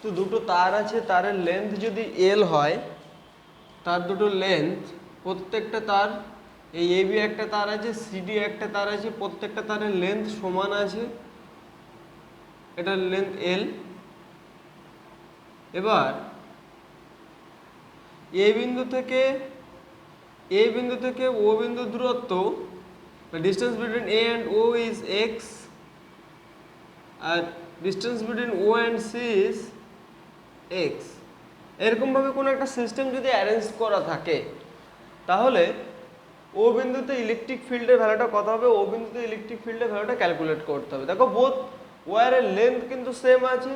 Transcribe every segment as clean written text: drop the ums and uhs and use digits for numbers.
তো দুটো তার আছে, তারের লেন্থ যদি এল হয়, তার দুটো লেন্থ প্রত্যেকটা তার, এই এবি একটা তার আছে, সিডি একটা তার আছে, প্রত্যেকটা তারের লেন্থ সমান আছে, এটার লেন্থ এল। এবার এ বিন্দু থেকে ও বিন্দু দূরত্ব, distance between A and O is X, আর distance between O and C is X. এরকমভাবে কোনো একটা সিস্টেম যদি অ্যারেঞ্জ করা থাকে, তাহলে ও বিন্দুতে ইলেকট্রিক ফিল্ডের ভ্যালুটা কত হবে, ও বিন্দুতে ইলেকট্রিক ফিল্ডের ভ্যালুটা ক্যালকুলেট করতে হবে। দেখো বোথ ওয়্যারের লেন্থ কিন্তু সেম আছে।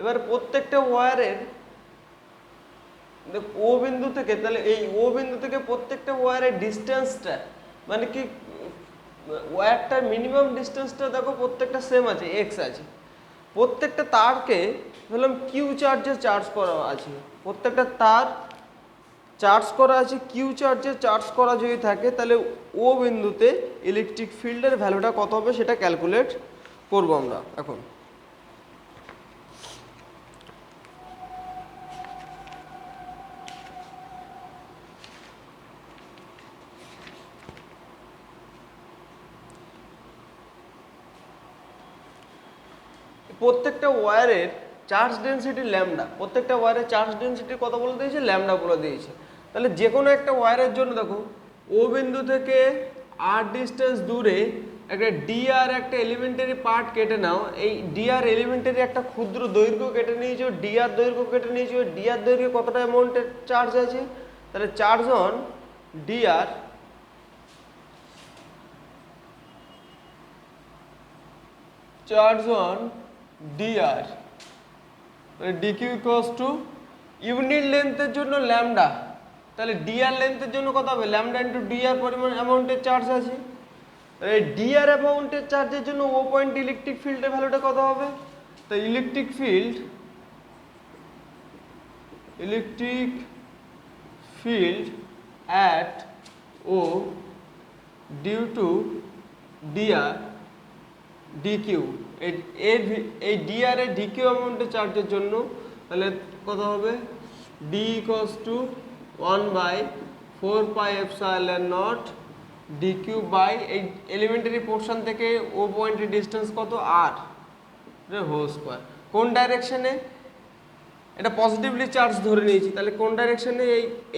এবার প্রত্যেকটা ওয়্যারের ও বিন্দু থেকে, তাহলে এই ও বিন্দু থেকে প্রত্যেকটা ওয়্যারের ডিস্টেন্সটা, মানে কি ওয়্যারটার মিনিমাম ডিস্টেন্সটা দেখো প্রত্যেকটা সেম আছে, এক্স আছে। প্রত্যেকটা তারকে ধরলাম কিউ চার্জে চার্জ করা আছে, প্রত্যেকটা তার চার্জ করা আছে কিউ চার্জে চার্জ করা যদি থাকে, তাহলে ও বিন্দুতে ইলেকট্রিক ফিল্ডের ভ্যালুটা কত হবে সেটা ক্যালকুলেট করব আমরা এখন। প্রত্যেকটা ওয়্যারের চার্জ ডেনসিটি ল্যামডা, প্রত্যেকটা ওয়্যারের চার্জ ডেনসিটি কত বলে দিয়েছে, ল্যামডা বলে দিয়েছে। তাহলে যে কোনো একটা ওয়্যারের জন্য দেখো ও বিন্দু থেকে আর ডিস্টেন্স দূরে একটা ডিআর একটা এলিমেন্টারি পার্ট কেটে নাও, এই ডিআর এলিমেন্টারি একটা ক্ষুদ্র দৈর্ঘ্য কেটে নিয়েছো, ডিআর দৈর্ঘ্য কেটে নিয়েছো, ডিআর দৈর্ঘ্যে কতটা অ্যামাউন্টের চার্জ আছে, তাহলে charge on dr dr dq equals to unit লেন্থের জন্য ল্যামডা, তাহলে ডিআর লেন্থের জন্য কত হবে, ল্যামডা ইন্টু ডিআর পরিমাণ অ্যামাউন্টের চার্জ আছে। এই ডিআর অ্যামাউন্টের চার্জের জন্য ও পয়েন্ট ইলেকট্রিক ফিল্ডের ভ্যালুটা কত হবে, তো electric field at O due to dr dq, এই ডিআর এর ডিকিউ অ্যামাউন্টের চার্জের জন্য তাহলে কত হবে, d equals to 1/4πε0 dq by এই এলিমেন্টারি পোর্শন থেকে ও পয়েন্টের ডিস্টেন্স কত, আর হোল স্কোয়ার। কোন ডাইরেকশনে, এটা পজিটিভলি চার্জ ধরে নিয়েছি, তাহলে কোন ডাইরেকশনে,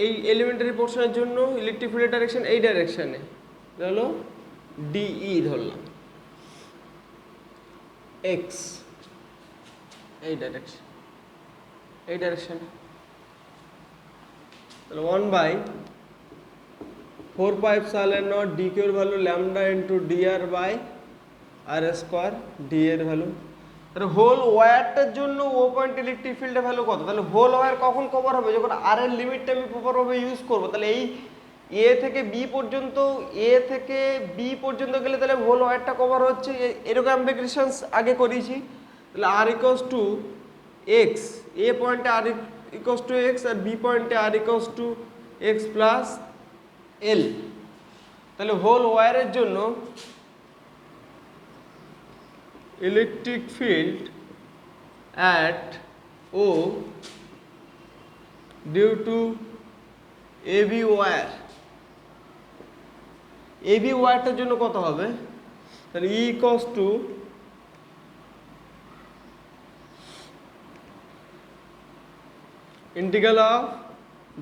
এই এলিমেন্টারি পোর্শনের জন্য ইলেকট্রিক ফিল্ডের ডাইরেকশন এই ডাইরেকশনে, হলো ডিই ধরলাম, এক্স এই ডাইরেকশন, তাহলে 1/4πε0 ডিকিউ এর value lambda into dr by R square, D এর ভ্যালু। তাহলে হোল ওয়্যারটার জন্য ও পয়েন্ট ইলেকট্রিক ফিল্ডের ভ্যালু কত, তাহলে হোল ওয়্যার কখন কভার হবে, যখন আর এর লিমিটটা আমি প্রপারভাবে ইউজ করবো। তাহলে এই এ থেকে বি পর্যন্ত গেলে তাহলে হোল ওয়্যারটা কভার হচ্ছে, এরকম অ্যাপ্লিকেশনস আগে করেছি। তাহলে r equals to x, A পয়েন্টে আর ইকুয়ালস টু এক্স আর বি পয়েন্টে r equals to x plus l. তাহলে হোল ওয়্যারের জন্য electric field at O due to AB wire, AB ওয়্যারটার জন্য কত হবে, তাহলে E equals to integral of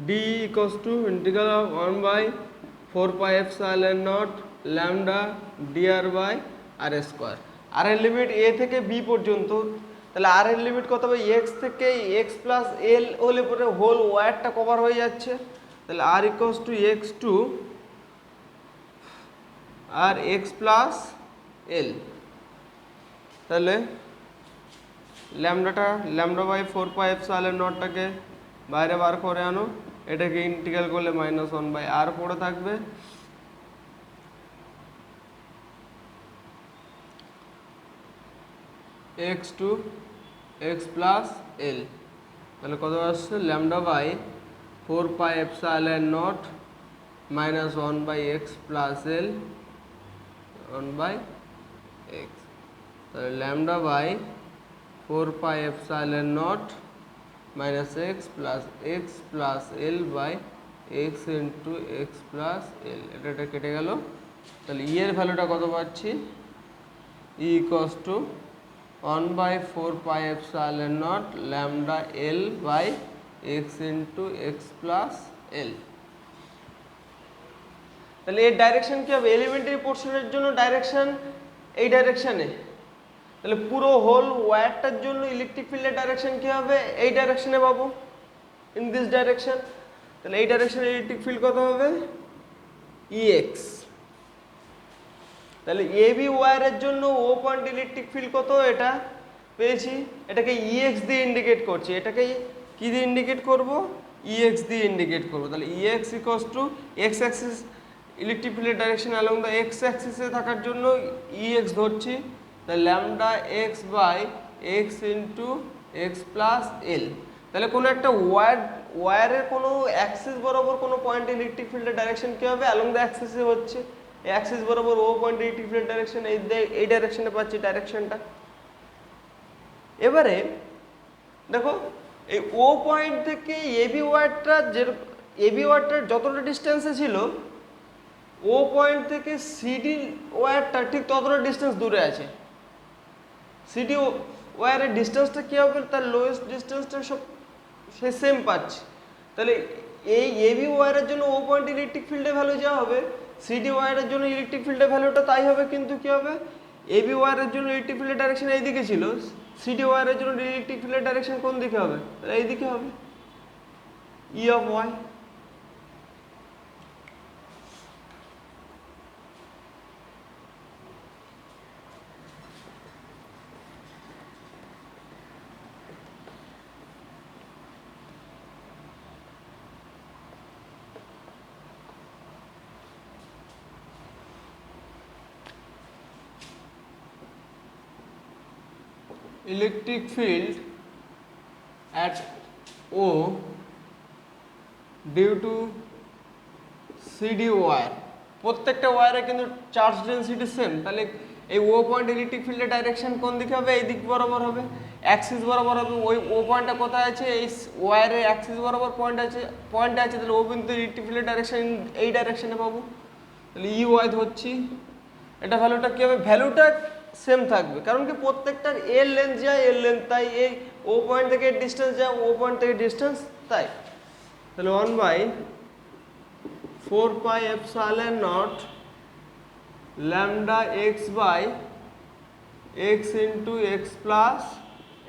d equals to integral of 1/4πε0 lambda dr by R square. R এর limit এ থেকে বি পর্যন্ত, তাহলে আর এর লিমিট কত হবে, এক্স থেকে এক্স প্লাস এল হলে পরে হোল ওয়্যারটা কভার হয়ে যাচ্ছে। তাহলে r equals to x to r x plus l, তাহলে ল্যামডা বাই 4πε0টাকে বাইরে বার করে আনো, এটাকে ইন্টিগ্রাল করলে -1/r পড়ে থাকবে। X two x plus l, তাহলে কত আসছে, lambda by 4πε0 -1/x plus l 1/x, তাহলে lambda by 4πε0 minus x plus l by x into x plus l, এটা কেটে গেল। তাহলে ই এর ভ্যালুটা কত পাচ্ছি, E equals to 1/4πε0 lambda l by x into x plus l. তাহলে এর ডাইরেকশন কি হবে, এলিমেন্টারি পোর্শনের জন্য ডাইরেকশন এই ডাইরেকশনে, তাহলে পুরো হোল ওয়্যারটার জন্য ইলেকট্রিক ফিল্ডের ডাইরেকশন কি হবে, এই ডাইরেকশনে পাবো, ইন দিস ডাইরেকশন। তাহলে এই ডাইরেকশনে ইলেকট্রিক ফিল্ড কত হবে, ইএক্স। তাহলে এবি ওয়্যারের জন্য ও পয়েন্ট ইলেকট্রিক ফিল্ড কত, এটা পেয়েছি, এটাকে ইএক্স দিয়ে ইন্ডিকেট করছি, এটাকে কি দিয়ে ইন্ডিকেট করব, ইএক্স দিয়ে ইন্ডিকেট করব। তাহলে Ex equals to x axis, electric ফিল্ডের ডাইরেকশন অ্যালং দ্য এক্স অ্যাক্সিসে থাকার জন্য ইএক্স ধরছি, তাহলে lambda x by x into x plus l. তাহলে কোনো একটা ওয়্যারের কোনো অ্যাক্সিস বরাবর কোনো পয়েন্ট ইলেকট্রিক ফিল্ডের ডাইরেকশন কী হবে, অ্যালং দ্য অ্যাক্সিসে হচ্ছে, এই অ্যাক্সিস বরাবর ও পয়েন্ট ইলেকট্রিক ফিল্ডের ডাইরেকশন এই ডাইরেকশনে পাচ্ছি ডাইরেকশনটা। এবারে দেখো এই ও পয়েন্ট থেকে এবি ওয়্যারটা যতটা ডিস্টেন্সে ছিল, ও পয়েন্ট থেকে সিডি ওয়্যারটা ঠিক ততটা ডিস্টেন্স দূরে আছে। সিডি ওয়্যারের ডিস্টেন্সটা কী হবে, তার লোয়েস্ট ডিস্টেন্সটা সব সে সেম পাচ্ছে। তাহলে এই এবি ওয়্যারের জন্য ও পয়েন্ট ইলেকট্রিক ফিল্ডের ভ্যালু যা হবে, সিডি ওয়্যারের জন্য ইলেকট্রিক ফিল্ডের ভ্যালুটা তাই হবে, কিন্তু কী হবে, এবি ওয়্যারের জন্য ইলেকট্রিক ফিল্ডের ডাইরেকশন এইদিকে ছিল, সিডি ওয়্যারের জন্য ইলেকট্রিক ফিল্ডের ডাইরেকশন কোন দিকে হবে, তাহলে এইদিকে হবে, E of Y. Electric field at O due to CD wire, প্রত্যেকটা ওয়্যারে কিন্তু চার্জ ডেনসিটি সেম, তাহলে এই ও পয়েন্ট ইলেকট্রিক ফিল্ডের ডাইরেকশন কোন দিকে হবে, এই দিক বরাবর হবে, অ্যাক্সিস বরাবর হবে। ওই ও পয়েন্টটা কোথায় আছে, এই ওয়্যারের অ্যাক্সিস বরাবর পয়েন্ট আছে, তাহলে ও কিন্তু ইলেকট্রিক ফিল্ডের ডাইরেকশন এই ডাইরেকশনে পাবো, তাহলে ই ওয়াই ধরছি। এটা ভ্যালুটা কী হবে, ভ্যালুটা সেম থাকবে, কারণ কি প্রত্যেকটার এর লেন্থ যায় এর লেন্থ, তাই এই ও পয়েন্ট থেকে ডিস্টেন্স যায় ও পয়েন্ট থেকে ডিস্টেন্স, তাই। তাহলে 1/4πε0 lambda x by x into x plus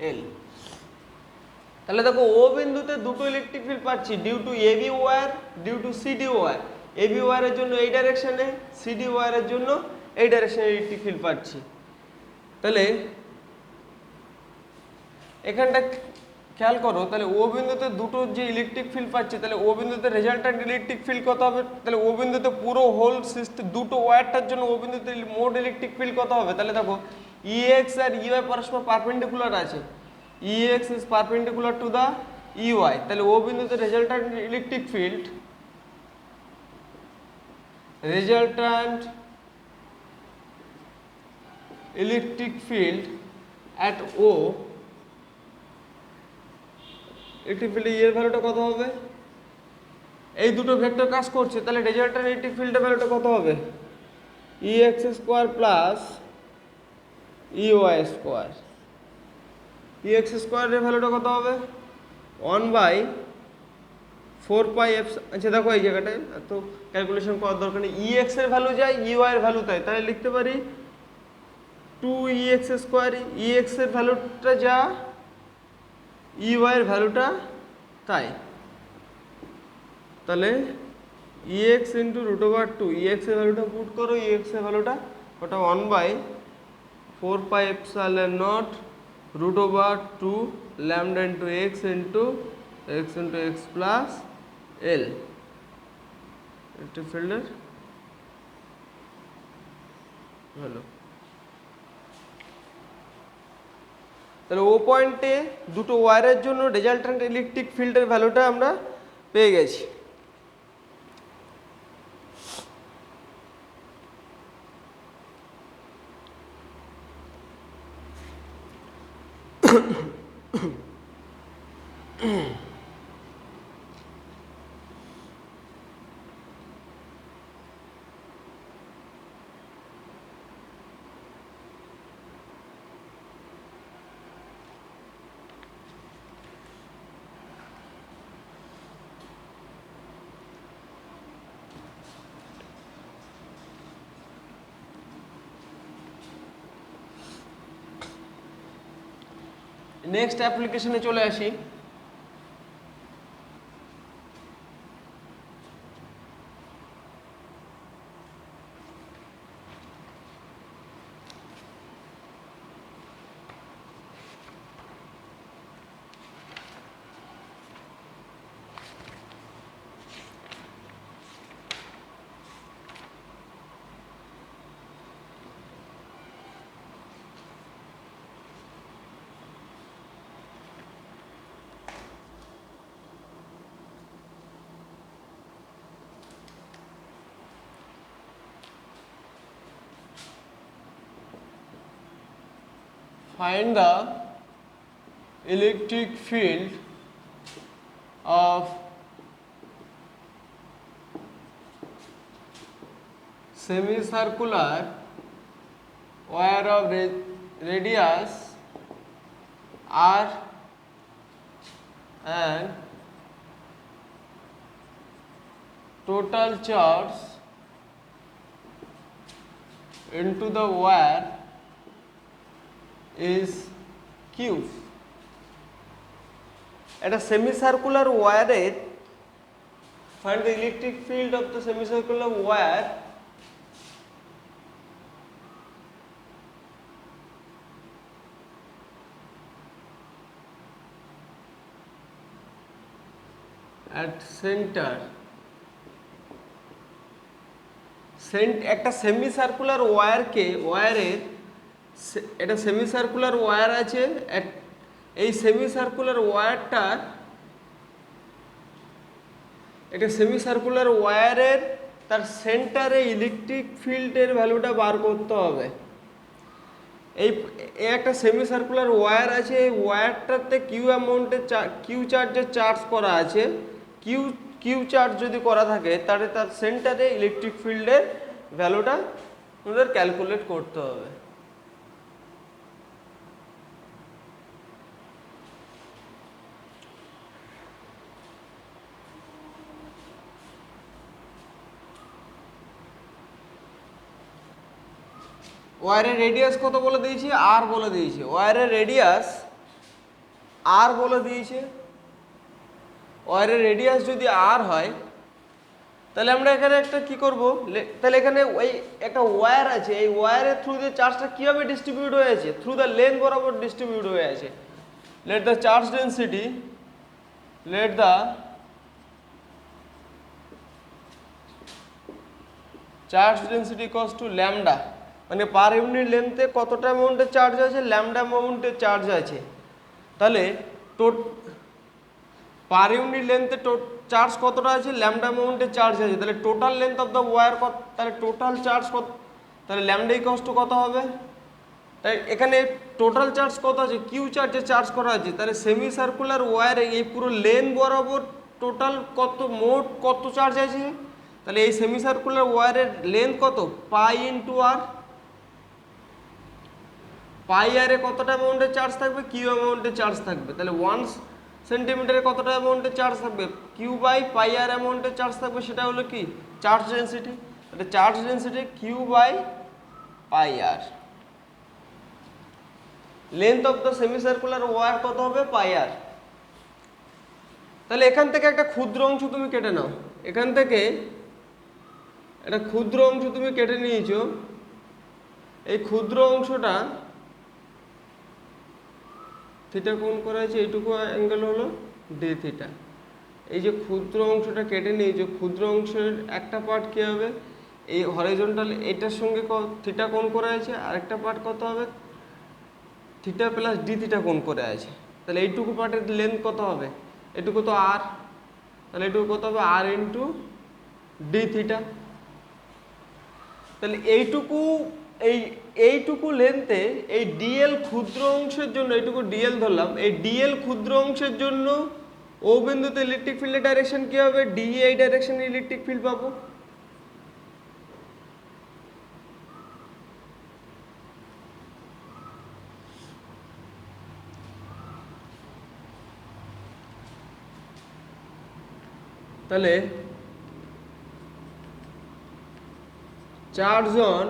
l. তাহলে দেখো ও বিন্দুতে দুটো ইলেকট্রিক ফিল্ড পাচ্ছি, due to AB wire, due to CD wire. AB ওয়্যারের জন্য এই ডাইরেকশনে, সিডি ওয়্যারের জন্য এই ডাইরেকশনে ইলেকট্রিক ফিল্ড পাচ্ছি। তাহলে এখানটা খেয়াল করো, তাহলে ও বিন্দুতে দুটো যে ইলেকট্রিক ফিল্ড পাচ্ছি, তাহলে ও বিন্দুতে রেজাল্ট্যান্ট ইলেকট্রিক ফিল্ড কত হবে, তাহলে ও বিন্দুতে পুরো হোল সিস্টেম দুটো ওয়্যারটার জন্য ও বিন্দুতে মোট ইলেকট্রিক ফিল্ড কত হবে, তাহলে দেখো ইএক্স আর ইওয়াই পরস্পর পারপেন্ডিকুলার আছে, Ex is perpendicular to the Ey, তাহলে ও বিন্দুতে resultant electric field, resultant electric field at O, electric ফিল্ডে এর ভ্যালুটা কত হবে, এই দুটো ভেক্টর কাজ করছে, তাহলে রেজাল্ট্যান্ট ইলেকট্রিক ফিল্ডের ভ্যালুটা কত হবে, E x square plus E y square. E x স্কোয়ারের ভ্যালুটা কত হবে, 1/4π, আচ্ছা দেখো এই জায়গাটায় এত ক্যালকুলেশন করার দরকার নেই, ই এক্স এর ভ্যালু যায় ই ওয়াই এর ভ্যালু তাই, তাহলে লিখতে পারি 2ex স্কোয়ার, ই এক্স এর ভ্যালুটা যা ই ওয়াই এর ভ্যালুটা তাই, তাহলে ex ইন্টু √2, ex এর ভ্যালুটা পুট করো, ex এর ভ্যালুটা ওটা 1/4πε0 √2 lambda into x into x plus l, electric ফিল্ডের ভ্যালু। তাহলে ও পয়েন্টে দুটো ওয়্যারের জন্য রেজাল্ট্যান্ট ইলেকট্রিক ফিল্ডের ভ্যালুটা আমরা পেয়ে গেছি। নেক্সট অ্যাপ্লিকেশনে চলে আসি। Find the electric field of semicircular wire of radius r and total charge into the wire is q. At a semicircular wire, find the electric field of the semicircular wire at center. একটা সেমিসার্কুলার ওয়্যারকে ওয়্যারের এটা সেমিসার্কুলার wire আছে, এই সেমিসার্কুলার ওয়্যারটার এটা সেমিসার্কুলার ওয়্যারের তার সেন্টারে electric ফিল্ডের ভ্যালুটা বার করতে হবে। এই একটা সেমিসার্কুলার ওয়্যার আছে, এই ওয়্যারটাতে কিউ অ্যামাউন্টের কিউ চার্জের চার্জ করা আছে। কিউ চার্জ যদি করা থাকে তাহলে তার সেন্টারে ইলেকট্রিক ফিল্ডের ভ্যালুটা আমাদের ক্যালকুলেট করতে হবে। ওয়্যারের রেডিয়াস কত বলে দিয়েছি? আর বলে দিয়েছে। ওয়্যারের রেডিয়াস আর বলে দিয়েছে। ওয়্যারের রেডিয়াস যদি আর হয় তাহলে আমরা এখানে একটা কি করব, তাহলে এখানে ওই একটা ওয়্যার আছে, এই ওয়্যারের থ্রু দিয়ে চার্জটা কীভাবে ডিস্ট্রিবিউট হয়ে আছে? থ্রু দ্য লেন্থ বরাবর ডিস্ট্রিবিউট হয়ে আছে। Let the charge density equals to lambda, মানে পার ইউনিট লেন্থে কতটা অ্যামাউন্টের চার্জ আছে? ল্যামডা অ্যামাউন্টের চার্জ আছে। তাহলে পার ইউনিট লেন্থে চার্জ কতটা আছে? ল্যামডা অ্যামাউন্টের চার্জ আছে। তাহলে total length of the wire কত? তাহলে টোটাল চার্জ কত? তাহলে ল্যামডা ইকুয়ালস টু কত হবে? তাই এখানে টোটাল চার্জ কত আছে? কিউ চার্জে চার্জ করা আছে। তাহলে সেমি সার্কুলার ওয়্যারে এই পুরো লেন বরাবর টোটাল কত, মোট কত চার্জ আছে? তাহলে এই সেমি সার্কুলার ওয়্যারের লেন্থ কত? পাই ইন্টু আর। পাই আরে কতটা অ্যামাউন্টের চার্জ থাকবে? কিউ অ্যামাউন্টের চার্জ থাকবে। তাহলে 1 সেন্টিমিটারে কতটা অ্যামাউন্টের চার্জ থাকবে? কিউ বাই পাই আর অ্যামাউন্টের চার্জ থাকবে। সেটা হলো কি? Charge density. তাহলে charge density q by pi r. Length of the semicircular wire কত হবে? পাই আর। তাহলে এখান থেকে একটা ক্ষুদ্র অংশ তুমি কেটে নাও। এখান থেকে একটা ক্ষুদ্র অংশ তুমি কেটে নিয়েছো। এই ক্ষুদ্র অংশটা থিটা কোণ করা আছে, এইটুকু অ্যাঙ্গেল হলো ডি থিটা। এই যে ক্ষুদ্র অংশটা কেটে নিয়েছো, ক্ষুদ্র অংশের একটা পার্ট কী হবে? এই হরিজন্টাল এটার সঙ্গে থিটা কোণ করে আছে, আরেকটা পার্ট কত হবে? থিটা প্লাস ডি থিটা কোণ করে আছে। তাহলে এইটুকু পার্টের লেন্থ কত হবে? এটুকু তো আর, তাহলে এটুকু কত হবে? আর ইন্টু ডি থিটা। তাহলে এইটুকু লেন্থে এই ডিএল ক্ষুদ্র অংশের জন্য, এইটুকু ডিএল ধরলাম, এই ডিএল ক্ষুদ্র অংশের জন্য ও বিন্দুতে ইলেকট্রিক ফিল্ডের ডাইরেকশন কী হবে? ডি এই ডাইরেকশনে ইলেকট্রিক ফিল্ড পাবো। তাহলে চার্জ অন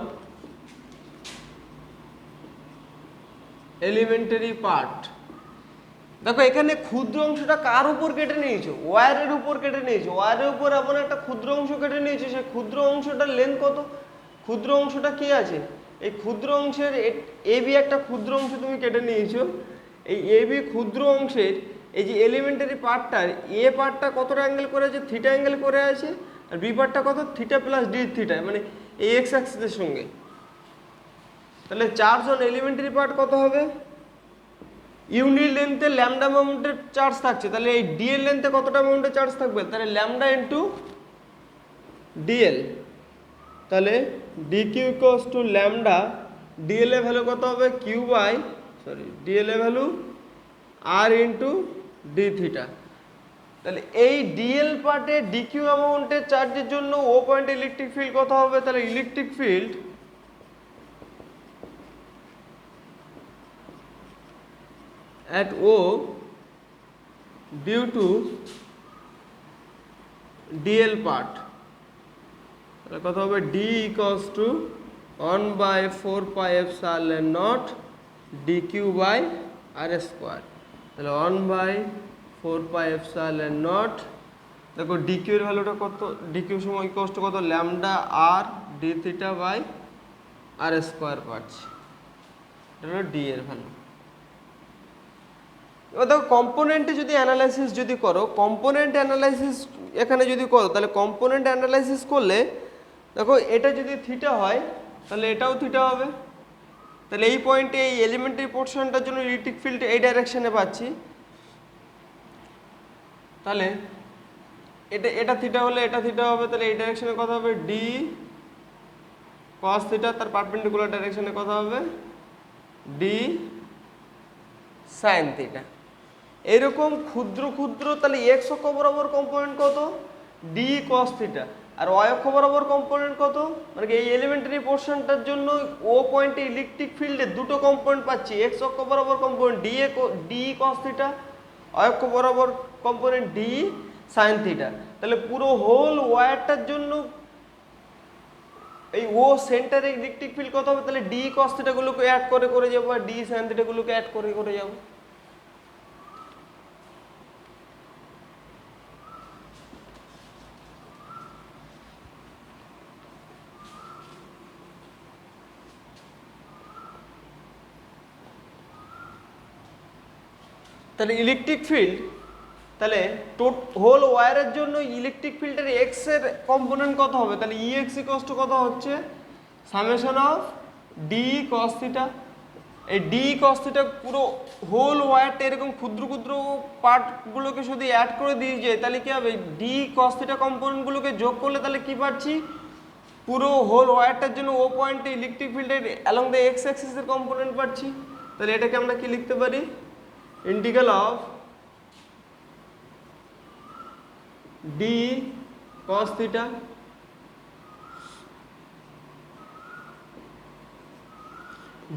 এলিমেন্টারি পার্ট দেখো এখানে ক্ষুদ্র অংশটা কার উপর কেটে নিয়েছো, ওয়ারের উপর কেটে নিয়েছো, ওয়ারের উপর এমন একটা ক্ষুদ্র অংশ কেটে নিয়েছো, সেই ক্ষুদ্র অংশটার লেন্থ কত, ক্ষুদ্র অংশটা কি আছে, এই ক্ষুদ্র অংশের এবি একটা ক্ষুদ্র অংশ তুমি কেটে নিয়েছো, এই এবি ক্ষুদ্র অংশের এই যে এলিমেন্টারি পার্টটার এ পার্টটা কতটা অ্যাঙ্গেল করে আছে, থিটা অ্যাঙ্গেল করে আছে, আর বি পার্টটা কত, থিটা প্লাস ডি থিটা, মানে এই এক্স অ্যাক্সিসের সঙ্গে। তাহলে চার্জ অন এলিমেন্টারি পার্ট কত হবে, ইউনিট লেন্থে ল্যামডা অ্যামাউন্টের চার্জ থাকছে, তাহলে এই ডিএল লেন্থে কতটা অ্যামাউন্টের চার্জ থাকবে, তাহলে ল্যামডা ইন্টু ডিএল, তাহলে DQ equals to lambda, DL এর ভ্যালু কত হবে, কিউ বাই ডিএল এর ভ্যালু আর ইন্টু ডি থিটা। তাহলে এই ডিএল পার্টে ডিকিউ অ্যামাউন্টের চার্জের জন্য ও পয়েন্টে ইলেকট্রিক ফিল্ড কত হবে, তাহলে electric field at O due to DL part, তাহলে কত হবে, D equals to 1 by 4 pi epsilon naught dq by r square, তাহলে 1 by 4 pi epsilon naught, দেখো dq এর ভ্যালুটা কত, dq সময় ইকুয়ালস টু কত, lambda r d theta by r square পাচ্ছি, এটা হলো d এর ভ্যালু। এবার দেখো কম্পোনেন্টে যদি অ্যানালাইসিস যদি করো, কম্পোনেন্ট অ্যানালাইসিস এখানে যদি করো, তাহলে কম্পোনেন্ট অ্যানালাইসিস করলে দেখো এটা যদি থিটা হয় তাহলে এটাও থিটা হবে, তাহলে এই পয়েন্টে এই এলিমেন্টারি পোর্শনটার জন্য ইলেকট্রিক ফিল্ড এই ডাইরেকশনে পাচ্ছি, তাহলে এটা থিটা হলে এটা থিটা হবে, তাহলে এই ডাইরেকশনে কথা হবে ডি কস থিটা, তার পারপেন্ডিকুলার ডাইরেকশনে কথা হবে ডি সাইন থিটা। এরকম ক্ষুদ্র ক্ষুদ্র, তাহলে এক্স অক্ষ বরাবর কম্পোনেন্ট কত, ডি কস থিটা, আর ওয়াই অক্ষ বরাবর কম্পোনেন্ট কত, মানে এই এলিমেন্টারি পোর্শনটার জন্য ও পয়েন্টে ইলেকট্রিক ফিল্ডে দুটো কম্পোনেন্ট পাচ্ছি, এক্স অক্ষ বরাবর component D cos theta, Y অক্ষ বরাবর কম্পোনেন্ট ডি সাইন থিটা। তাহলে পুরো হোল ওয়্যারটার জন্য এই ও সেন্টারে ইলেকট্রিক ফিল্ড কত হবে, তাহলে ডি কস থিটা গুলোকে অ্যাড করে করে যাবো, আর ডি সাইন থিটা গুলোকে অ্যাড করে করে যাবো। তাহলে ইলেকট্রিক ফিল্ড, তাহলে হোল ওয়্যারের জন্য ইলেকট্রিক ফিল্ডের এক্স এর কম্পোনেন্ট কত হবে, তাহলে ই এক্স ইকুয়ালস টু কত হচ্ছে, summation of D cos theta. এই ডি কস থিটা পুরো হোল ওয়্যারটা এরকম ক্ষুদ্র ক্ষুদ্র পার্টগুলোকে যদি অ্যাড করে দিয়ে যায়, তাহলে কি হবে, ডি কস থিটা কম্পোনেন্টগুলোকে যোগ করলে তাহলে কি পাচ্ছি, পুরো হোল ওয়্যারটার জন্য ও পয়েন্টে ইলেকট্রিক ফিল্ডের অ্যালং দ্য এক্স অ্যাক্সিসের কম্পোনেন্ট পাচ্ছি। তাহলে এটাকে আমরা কি লিখতে পারি, integral of D cos theta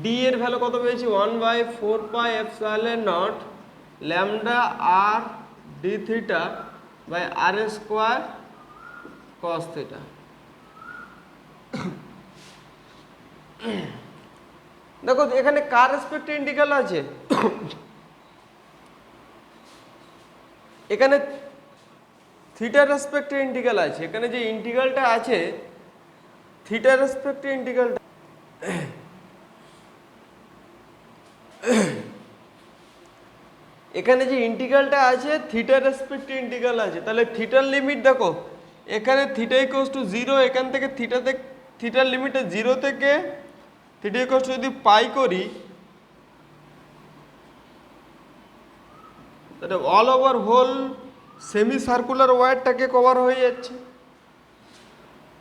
D এর ভ্যালু কত পেয়েছি, 1 by 4 pi epsilon naught lambda R D theta by R square cos theta. দেখো এখানে কার রেসপেক্টে ইন্টিগ্রাল আছে, এখানে থিটার রেসপেক্টে ইন্টিগ্রাল আছে, এখানে যে ইন্টিগ্রালটা আছে থিটার রেসপেক্টে ইন্টিগ্রালটা, এখানে যে ইন্টিগ্রালটা আছে থিটার রেসপেক্টে ইন্টিগ্রাল আছে, তাহলে থিটার লিমিট দেখো এখানে থিটা ইকুয়ালস টু 0, এখান থেকে থিটার লিমিটে 0 থেকে থিটা ইকুয়ালস টু যদি পাই করি, তাহলে all over whole semicircular ওয়্যারটাকে কভার হয়ে যাচ্ছে।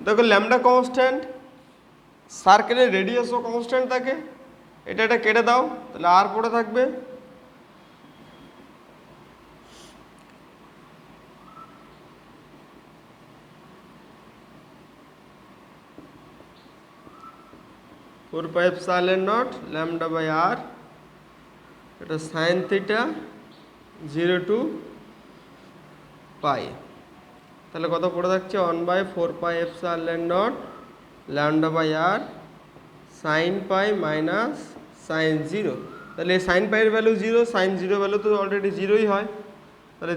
দেখো ল্যামডা কনস্ট্যান্ট, সার্কেলের রেডিয়াসও কনস্ট্যান্ট থাকে, এটা কেটে দাও, তাহলে আর পড়ে থাকবে four pi epsilon naught lambda by r, এটা সাইন থিটা 0 টু পাই, তাহলে কত পড়ে থাকছে 1 by 4 pi epsilon naught lambda by R sine pi minus sine 0, তাহলে সাইন পাইয়ের ভ্যালু 0, সাইন 0 ভ্যালু তো অলরেডি 0ই হয়। তাহলে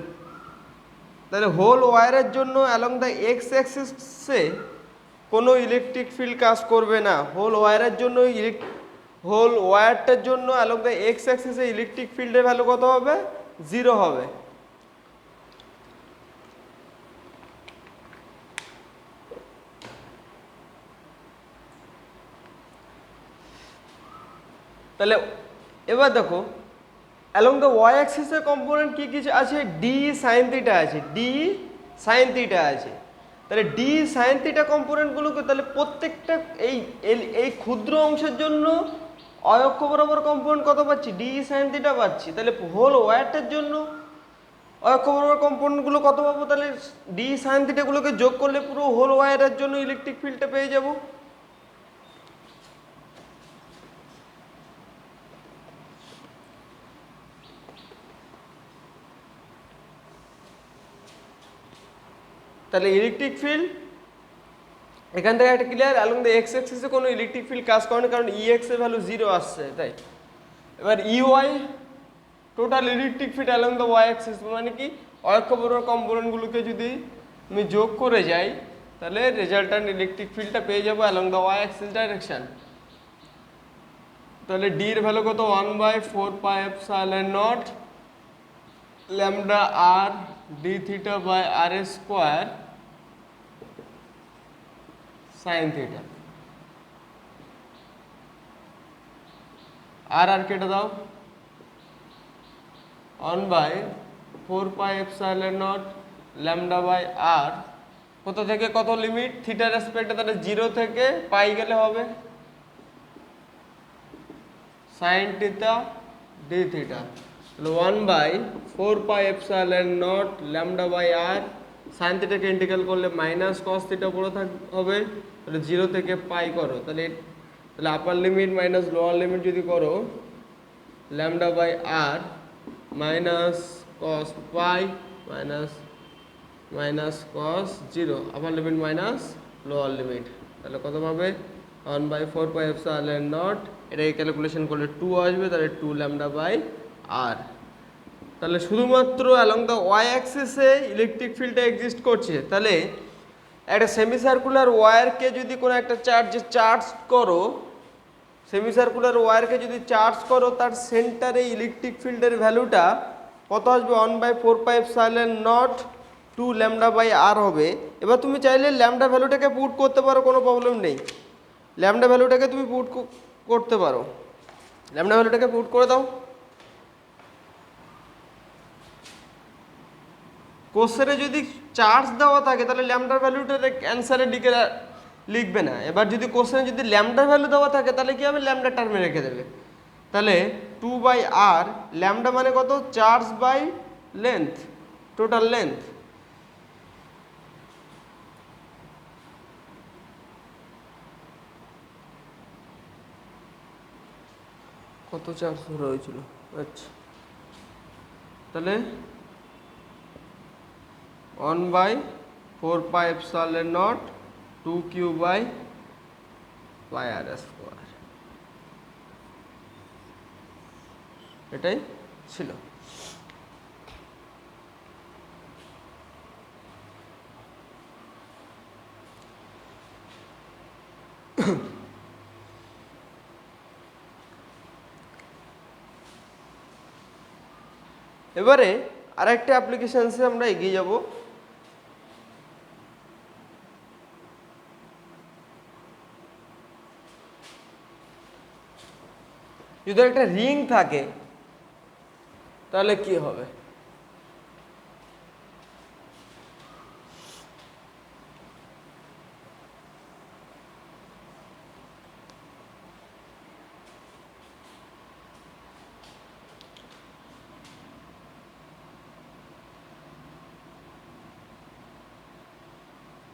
তাহলে হোল ওয়্যারের জন্য অ্যালং দ্য এক্স অ্যাক্সিসে কোনো ইলেকট্রিক ফিল্ড কাজ করবে না। হোল ওয়্যারটার জন্য অ্যালং দ্য এক্স অ্যাক্সিসে ইলেকট্রিক ফিল্ডের ভ্যালু কত হবে? 0 হবে। তাহলে এবার দেখো অ্যালং দ্য ওয়াই অ্যাক্সিসের কম্পোনেন্ট কি কি আছে? ডি সাইন থিটা আছে, ডি সাইন থিটা আছে। তাহলে ডি সাইন থিটা কম্পোনেন্টগুলোকে তাহলে প্রত্যেকটা এই ক্ষুদ্র অংশের জন্য অক্ষ বরাবর কম্পোনেন্ট কত পাচ্ছি? ডি সাইন থিটা পাচ্ছি। তাহলে হোল ওয়্যারটার জন্য অক্ষ বরাবর কম্পোনেন্টগুলো কত পাবো? তাহলে ডি সাইন থিটাগুলোকে যোগ করলে পুরো হোল ওয়্যারের জন্য ইলেকট্রিক ফিল্ডটা পেয়ে যাবো। তাহলে ইলেকট্রিক ফিল্ড এখান থেকে একটা ক্লিয়ার, অ্যালং দ্য এক্স অ্যাক্সিসে কোনো ইলেকট্রিক ফিল্ড কাজ করে না, কারণ ইএক্স এর ভ্যালু 0 আসছে, তাই। এবার Ey total electric field along the y axis, মানে কি অক্ষ বরাবর কম্পোনেন্টগুলোকে যদি আমি যোগ করে যাই তাহলে রেজাল্ট্যান্ট ইলেকট্রিক ফিল্ডটা পেয়ে যাবো along the y axis direction. তাহলে ডি এর ভ্যালু কত? 1/4πε0 lambda R D theta by R square sine theta. R কেটে দাও, 1/4πε0 ল্যামডা বাই আর, কত থেকে কত লিমিট? থিটার রেসপেক্টে, তাহলে 0 থেকে পাই গেলে হবে সাইন থিটা ডি থিটা। তাহলে 1/4πε0 ল্যামডা বাই আর, সাইন থিটাকে ইন্টিগ্রাল করলে মাইনাস কস থিটা পুরো হবে। তাহলে 0 থেকে পাই করো, তাহলে upper limit minus lower limit যদি করো, lambda by r minus cos pi minus cos 0, upper limit minus lower limit, তাহলে কত পাবে? 1/4πε0, এটাকে ক্যালকুলেশন করলে 2 আসবে, তাহলে 2 ল্যামডা বাই আর। তাহলে শুধুমাত্র অ্যালং দ্য ওয়াই অ্যাক্সিসে ইলেকট্রিক ফিল্ডটা এক্সিস্ট করছে। তাহলে একটা সেমি সার্কুলার ওয়্যারকে যদি কোনো একটা চার্জ করো, সেমি সার্কুলার ওয়্যারকে যদি চার্জ করো, তার সেন্টারে ইলেকট্রিক ফিল্ডের ভ্যালুটা কত আসবে? 1/4πε0 2 ল্যামডা বাই আর হবে। এবার তুমি চাইলে ল্যামডা ভ্যালুটাকে পুট করতে পারো, কোনো প্রবলেম নেই। ল্যামডা ভ্যালুটাকে তুমি পুট করতে পারো, ল্যামডা ভ্যালুটাকে পুট করে দাও। কোশ্চেনে যদি চার্জ দেওয়া থাকে তাহলে ল্যামডার ভ্যালুটা অ্যান্সারের দিকে লিখবে না। এবার যদি কোশ্চেনে যদি ল্যামডার ভ্যালু দেওয়া থাকে তাহলে কি হবে? ল্যামডা টার্মে রেখে দেবে। তাহলে 2/r, ল্যামডা মানে কত? Charge by length, total length. কত চার্জ ধরা হয়েছিল? আচ্ছা, তাহলে 1/4πε0 2q বাই আর স্কোয়ার, এটাই ছিল। এবারে আরেকটা অ্যাপ্লিকেশনসে আমরা এগিয়ে যাব। যদি একটা রিং থাকে তাহলে কি হবে?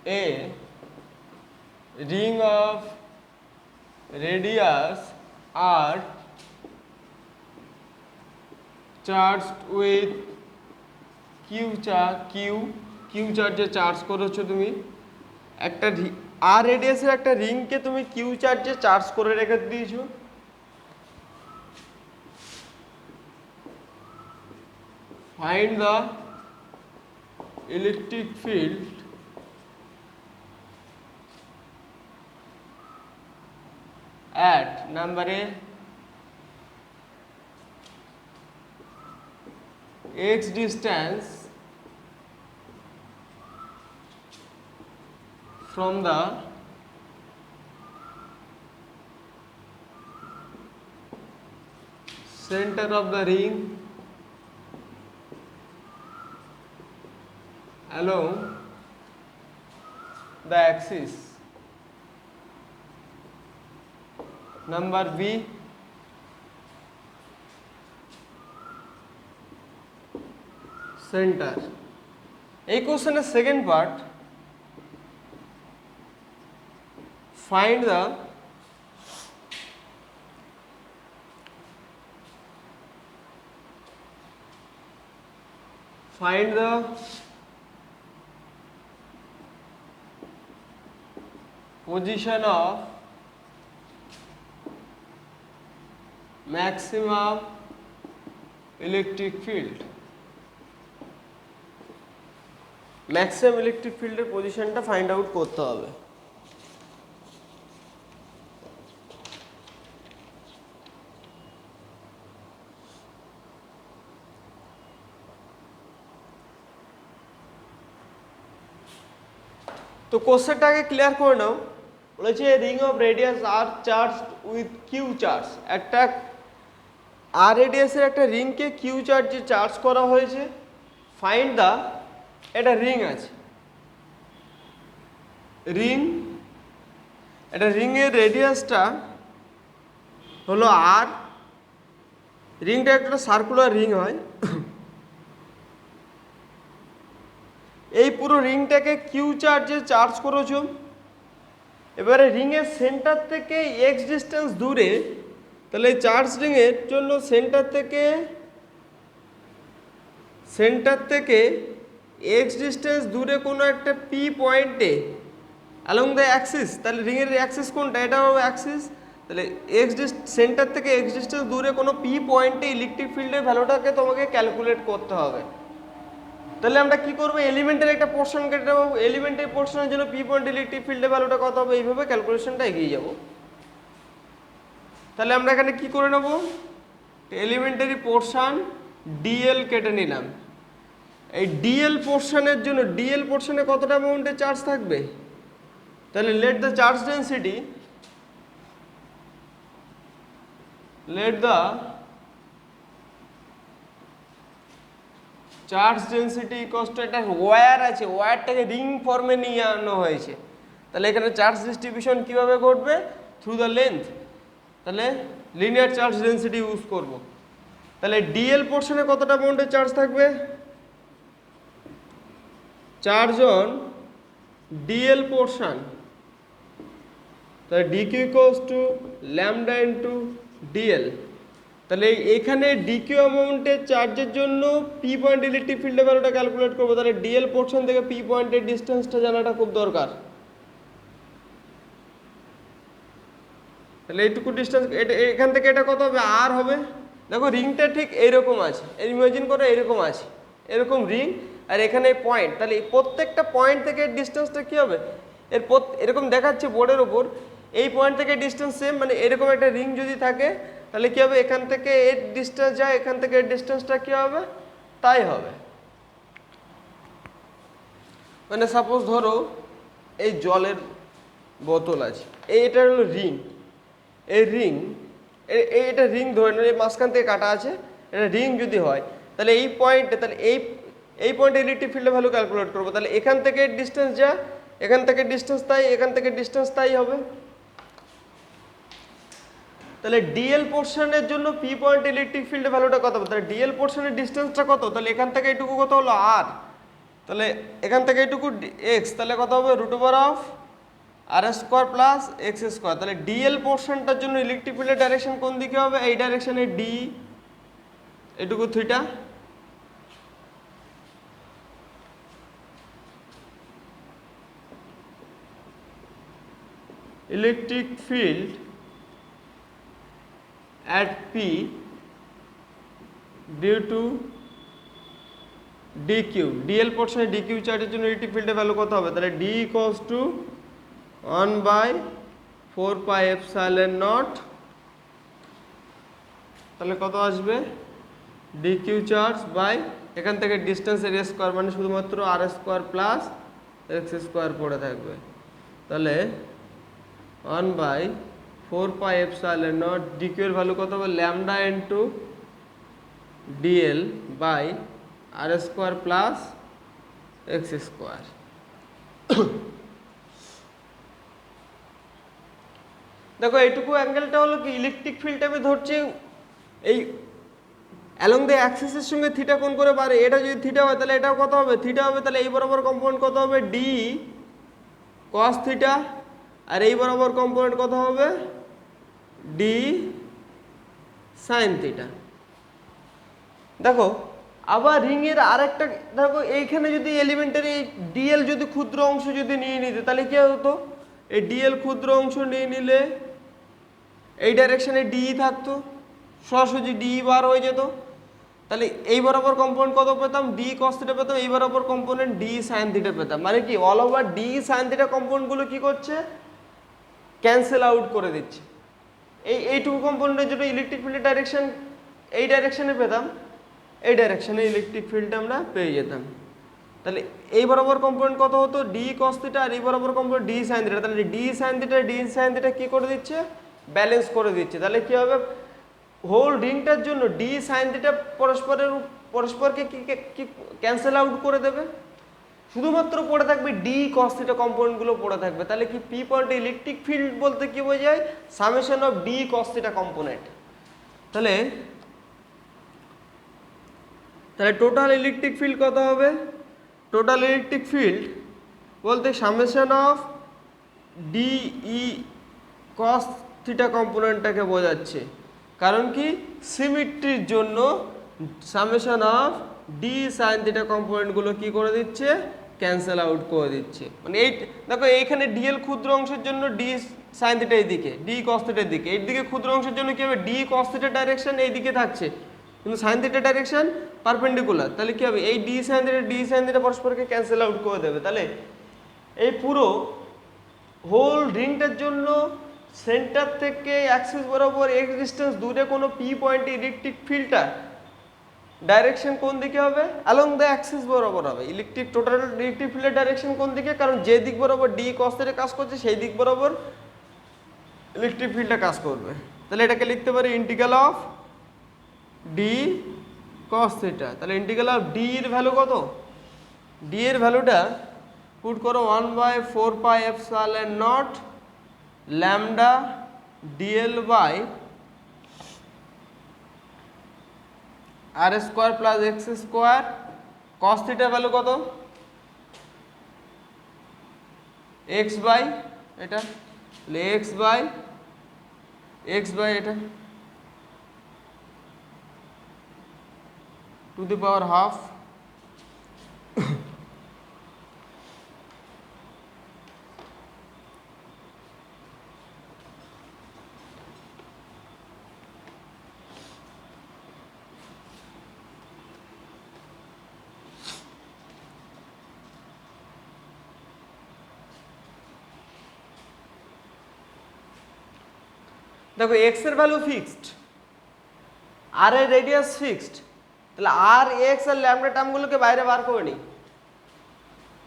A ring of radius r charged with q চার্জে চার্জ করেছো তুমি। একটা আর রেডিয়াসের একটা রিংকে তুমি কিউ চার্জে চার্জ করে রেখে দিয়েছো। find the electric field at number A, x distance from the center of the ring along the axis. Number B, center. এই কোশ্চেনের second part, find the position of maximum electric field. Maximum electric ফিল্ডের পজিশনটা find out করতে হবে। তো কোশ্চেনটাকে clear করে নাও। বলেছে ring of radius R charge with Q charge, একটা আর রেডিয়াসের একটা রিংকে কিউ চার্জে চার্জ করা হয়েছে। ফাইন্ড দা, এটা রিং আছে, রিং, এটা রিংয়ের রেডিয়াসটা হলো আর, রিংটা একটা সার্কুলার রিং হয়। এই পুরো রিংটাকে কিউ চার্জে চার্জ করেছো। এবারে রিংয়ের সেন্টার থেকে এক্স ডিস্টেন্স দূরে, তাহলে এই চার্জ রিংয়ের জন্য সেন্টার থেকে এক্স ডিস্টেন্স দূরে কোনো একটা পি পয়েন্টে অ্যালং দ্য অ্যাক্সিস, তাহলে রিংয়ের অ্যাক্সিস কোনটা, এটা হবে অ্যাক্সিস। তাহলে সেন্টার থেকে এক্স ডিস্টেন্স দূরে কোনো পি পয়েন্টে ইলেকট্রিক ফিল্ডের ভ্যালুটাকে তোমাকে ক্যালকুলেট করতে হবে। তাহলে আমরা কি করবো, এলিমেন্টের একটা পোর্শন কেটে নেবো, এলিমেন্টের পোর্শনের জন্য পি পয়েন্ট ইলেকট্রিক ফিল্ডের ভ্যালুটা কত হবে, এইভাবে ক্যালকুলেশনটা এগিয়ে যাব। তাহলে আমরা এখানে কি করে নেব, এলিমেন্টারি পোর্শন ডিএল কেটে নিলাম। এই ডিএল পোর্শনের জন্য ডিএল পোর্শনে কতটা অ্যামাউন্টে চার্জ থাকবে, তাহলে let the charge density, charge density equals to, একটা ওয়্যার আছে, ওয়্যারটাকে রিং ফর্মে নিয়ে আনা হয়েছে। তাহলে এখানে চার্জ ডিস্ট্রিবিউশন কিভাবে ঘটবে, থ্রু দ্য লেন্থ। তাহলে লিনিয়ার চার্জ ডেন্সিটি ইউজ করব। তাহলে ডিএল পোর্শনে কতটা অ্যামাউন্টে চার্জ থাকবে, চার্জ অন ডিএল পোর্শন, তাহলে DQ equals to lambda into DL. তাহলে এখানে ডিকিউ অ্যামাউন্টের চার্জের জন্য পি পয়েন্ট ইলেকট্রিক ফিল্ডের ভ্যালুটা ক্যালকুলেট করবো। তাহলে ডিএল পোর্শন থেকে পি পয়েন্টের ডিস্টেন্সটা জানাটা খুব দরকার। তাহলে এইটুকু ডিস্টেন্স, এখান থেকে এটা কত হবে, আর হবে। দেখো রিংটা ঠিক এইরকম আছে, ইমাজিন করে এইরকম আছে, এরকম রিং, আর এখানে পয়েন্ট। তাহলে প্রত্যেকটা পয়েন্ট থেকে ডিস্টেন্সটা কী হবে, এরকম দেখাচ্ছে বোর্ডের ওপর, এই পয়েন্ট থেকে ডিস্টেন্স সেম, মানে এরকম একটা রিং যদি থাকে তাহলে কী হবে, এখান থেকে এর ডিস্টেন্স যায়, এখান থেকে এর ডিস্টেন্সটা কী হবে, তাই হবে। মানে সাপোজ ধরো এই জলের বোতল আছে, এইটা হলো রিং, এই রিং, এটা রিং ধরে নেন, এই মাঝখান থেকে কাটা আছে, এটা রিং যদি হয় তাহলে এই পয়েন্টে, তাহলে এই পয়েন্টে ইলেকট্রিক ফিল্ডের ভ্যালু ক্যালকুলেট করবো। তাহলে এখান থেকে ডিস্টেন্স যা, এখান থেকে ডিস্টেন্স তাই, এখান থেকে ডিস্টেন্স তাই হবে। তাহলে ডিএল পোর্শনের জন্য পি পয়েন্ট ইলেকট্রিক ফিল্ডের ভ্যালুটা কত হবে, তাহলে ডিএল পোর্শনের ডিস্টেন্সটা কত, তাহলে এখান থেকে এইটুকু কত হলো আর, তাহলে এখান থেকে এইটুকু এক্স, তাহলে কত হবে root over of R square plus x square. তাহলে ডিএল পোর্শনটার জন্য ইলেকট্রিক ফিল্ডের ডাইরেকশন কোন দিকে হবে, এই ডাইরেকশনে ডি, এটুকু theta. Electric field at P due to d q, dl পোর্শনে ডি কিউ চার্জের জন্য ইলেকট্রিক ফিল্ডের ভ্যালু কত হবে? তাহলে d equals to 1/4 pi epsilon naught, তাহলে কত আসবে? ডি কিউ চার্জ বাই এখান থেকে ডিস্টেন্স এরিয়া স্কোয়ার মানে শুধুমাত্র R square plus x square পড়ে থাকবে। তাহলে 1/4 pi epsilon naught D Q এর ভ্যালু কত হবে? Lambda into dl by R square plus x square. দেখো এইটুকু অ্যাঙ্গেলটা হলো কি ইলেকট্রিক ফিল্ডটা আমি ধরছি এই অ্যালং দ্য অ্যাক্সিসের সঙ্গে থিটা কোণ করে বাড়ে, এটা যদি থিটা হয় তাহলে এটাও কত হবে? থিটা হবে। তাহলে এই বরাবর কম্পোনেন্ট কত হবে? ডি কস থিটা, আর এই বরাবর কম্পোনেন্ট কত হবে? D sine theta. দেখো আবার রিংয়ের আরেকটা, দেখো এইখানে যদি এলিমেন্টের এই ডিএল যদি ক্ষুদ্র অংশ যদি নিয়ে নিতে তাহলে কি হতো? এই ডিএল ক্ষুদ্র অংশ নিয়ে নিলে এই ডাইরেকশনে ডি থাকতো, সরাসরি ডি বার হয়ে যেত। তাহলে এই বরাবর কম্পোনেন্ট কত পেতাম? ডি কস থিটা পেতাম, এই বরাবর কম্পোনেন্ট ডি সাইন থিটা পেতাম। মানে কি all over d sine theta কম্পোনেন্টগুলো কি করছে? ক্যান্সেল আউট করে দিচ্ছে। এইটুকু কম্পোনেন্টের জন্য ইলেকট্রিক ফিল্ডের ডাইরেকশন এই ডাইরেকশনে পেতাম, এই ডাইরেকশনে ইলেকট্রিক ফিল্ডটা আমরা পেয়ে যেতাম। তাহলে এই বরাবর কম্পোনেন্ট কত হতো? ডি কস থিটা, আর এই বরাবর কম্পোনেন্ট ডি সাইন থিটা। তাহলে ডি সাইন থিটা কি করে দিচ্ছে? ব্যালেন্স করে দিচ্ছে। তাহলে কি হবে? হোল রিংটার জন্য ডি সাইন থিটা পরস্পরকে কি ক্যান্সেল আউট করে দেবে, শুধুমাত্র পড়ে থাকবে ডি কস থিটা কম্পোনেন্টগুলো পড়ে থাকবে। তাহলে কি পি পয়েন্টে ইলেকট্রিক ফিল্ড বলতে কি বোঝায়? Summation of D cos theta component. তাহলে টোটাল ইলেকট্রিক ফিল্ড কত হবে? টোটাল ইলেকট্রিক ফিল্ড বলতে summation of d E cos theta কম্পোনেন্টটাকে বোঝাচ্ছে। কারণ কি সিমেট্রির জন্য summation of d sine theta কম্পোনেন্টগুলো কি করে দিচ্ছে? ক্যান্সেল আউট করে দিচ্ছে। মানে এই দেখো এইখানে ডিএল ক্ষুদ্র অংশের জন্য ডি সাইন থিটা এইদিকে, ডি কস থিটার দিকে, এইদিকে ক্ষুদ্র অংশের জন্য কি হবে? ডি কস থিটার ডাইরেকশন এইদিকে থাকছে, কিন্তু সাইন থিটার ডাইরেকশন পারপেন্ডিকুলার। তাহলে কি হবে? এই ডি সাইন থিটা পরস্পরকে ক্যান্সেল আউট করে দেবে। তাহলে এই পুরো হোল রিংটার জন্য সেন্টার থেকে অ্যাক্সিস বরাবর এক্স ডিস্টেন্স দূরে কোনো পি পয়েন্টে ইলেকট্রিক ফিল্ডটা ডাইরেকশন কোন দিকে হবে? অ্যালং দ্য অ্যাক্সিস বরাবর হবে। টোটাল ইলেকট্রিক ফিল্ডের ডাইরেকশন কোন দিকে? কারণ যে দিক বরাবর ডি কস থিটা কাজ করছে সেই দিক বরাবর ইলেকট্রিক ফিল্ডটা কাজ করবে। তাহলে এটাকে লিখতে পারি integral of D cos theta. তাহলে ইন্টিগ্রাল অফ ডি এর ভ্যালু কত? ডি এর ভ্যালুটা পুট করো 1/4 pi epsilon naught lambda dl by R square plus x square. Cos থিটার ভ্যালু কত? এক্স বাই এটা, এক্স বাই এটা টু দি পাওয়ার হাফ। দেখো এক্স এর ভ্যালু ফিক্সড, আর এর রেডিয়াস ফিক্সড। তাহলে আর এক্স আর ল্যামডা টার্মগুলোকে বাইরে বার করে নিই।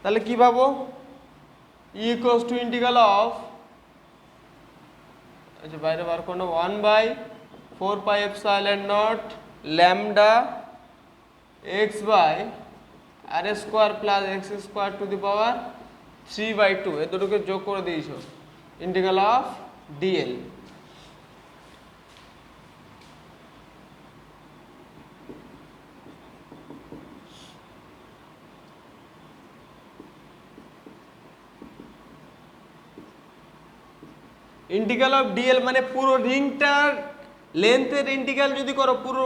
তাহলে কি পাবো? ইকুয়ালস টু ইন্টিগ্রাল অফ, আচ্ছা বাইরে বার করো, 1/4 pi epsilon naught lambda x by R square plus x square to the power 3/2। এ দুটোকে যোগ করে দিয়েছ, integral of dl. Integral of dl মানে পুরো রিংটার লেন্থের ইন্টিগ্রাল যদি করো, পুরো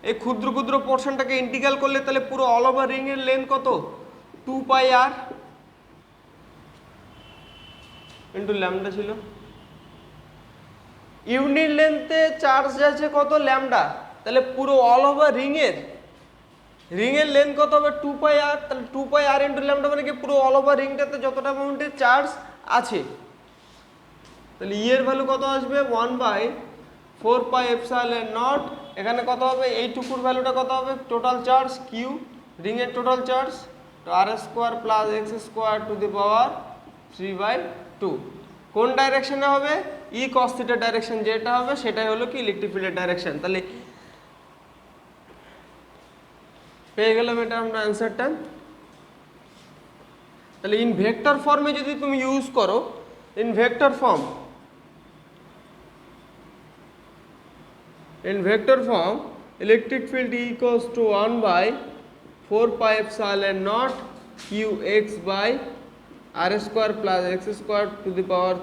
এই ক্ষুদ্র ক্ষুদ্র পোর্শনটাকে ইন্টিগ্রাল করলে তাহলে পুরো অল ওভার রিং এর লেন্থ কত? 2 পাই আর ইন্টু ল্যামডা ছিল। ইউনিট লেন্থে চার্জ আছে কত? ল্যামডা। তাহলে পুরো অল ওভার রিং এর রিং এর লেন্থ কত হবে 2 পাই আর, তাহলে 2 পাই আর ইনটু ল্যামডা মানে কি পুরো অল ওভার রিংটাতে যতটা অ্যামাউন্টে চার্জ আছে, তাহলে ই এর ভ্যালু কত আসবে 1/4 পাই এপসাইলন নট, এখানে কত হবে এইটুকুর ভ্যালুটা কত হবে টোটাল চার্জ কিউ, রিং এর টোটাল চার্জ, তো r square plus x square to the power 3/2। কোন ডাইরেকশনে হবে, ই কস থিটা ডাইরেকশন যেটা হবে সেটাই হলো কি ইলেকট্রিক ফিল্ডের ডাইরেকশন। তাহলে পেয়ে গেলাম এটা আমরা অ্যান্সারটা। তাহলে ইন ভেক্টর ফর্মে যদি তুমি ইউজ করো, in vector form, in vector form electric field E equals to 1/4 pi epsilon naught q x by r square plus x square to the power